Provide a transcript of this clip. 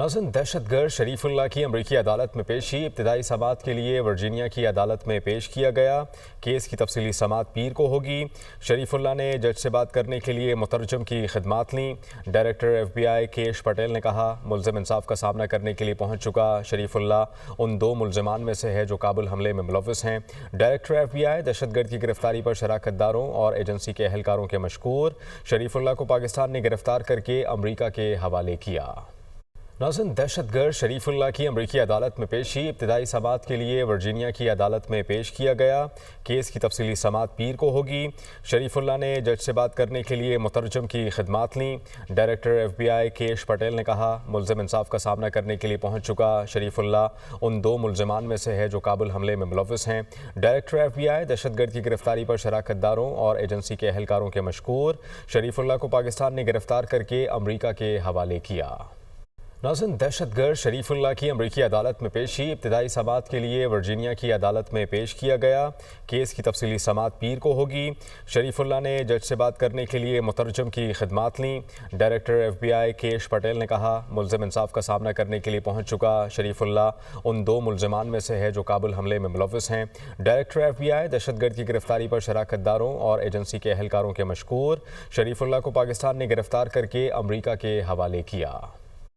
नाज़रीन, दहशतगर्द शरीफुल्लाह की अमरीकी अदालत में पेशी इब्तिदाई समाअत के लिए वर्जीनिया की अदालत में पेश किया गया। केस की तफसीली समाअत पीर को होगी। शरीफुल्लाह ने जज से बात करने के लिए मुतरजम की खिदमात लीं। डायरेक्टर FBI केश पटेल ने कहा, मुल्ज़िम इंसाफ का सामना करने के लिए पहुँच चुका। शरीफुल्लाह उन 2 मुल्ज़िमान में से है जो काबुल हमले में मुलव्वस हैं। डायरेक्टर FBI दहशतगर्द की गिरफ्तारी पर शराकतदारों और एजेंसी के अहलकारों के मशकूर। शरीफुल्लाह को पाकिस्तान ने गिरफ्तार करके अमरीका के हवाले किया। नाज़रीन, दहशतगर्द शरीफुल्लाह की अमरीकी अदालत में पेशी इब्तिदाई समाअत के लिए वर्जीनिया की अदालत में पेश किया गया। केस की तफसीली समाअत पीर को होगी। शरीफुल्लाह ने जज से बात करने के लिए मुतरजम की खिदमात लीं। डायरेक्टर FBI केश पटेल ने कहा, मुल्ज़िम इंसाफ का सामना करने के लिए पहुँच चुका। शरीफुल्लाह उन 2 मुल्ज़िमान में से है जो काबुल हमले में मुलव्वस हैं। डायरेक्टर FBI दहशतगर्द की गिरफ्तारी पर शराकतदारों और एजेंसी के अहलकारों के मशकूर। शरीफुल्लाह को पाकिस्तान ने गिरफ्तार करके अमरीका के हवाले किया। नाज़रीन, दहशतगर्द शरीफुल्लाह की अमरीकी अदालत में पेशी इब्तिदाई समाअत के लिए वर्जीनिया की अदालत में पेश किया गया। केस की तफसीली समाअत पीर को होगी। शरीफुल्लाह ने जज से बात करने के लिए मुतरजम की खिदमात लीं। डायरेक्टर FBI केश पटेल ने कहा, मुल्ज़िम इंसाफ का सामना करने के लिए पहुँच चुका। शरीफुल्लाह उन 2 मुल्ज़िमान में से है जो काबुल हमले में मुलव्वस हैं। डायरेक्टर FBI दहशतगर्द की गिरफ्तारी पर शराकतदारों और एजेंसी के अहलकारों के मशकूर। शरीफुल्लाह को पाकिस्तान ने गिरफ्तार करके अमरीका के हवाले किया।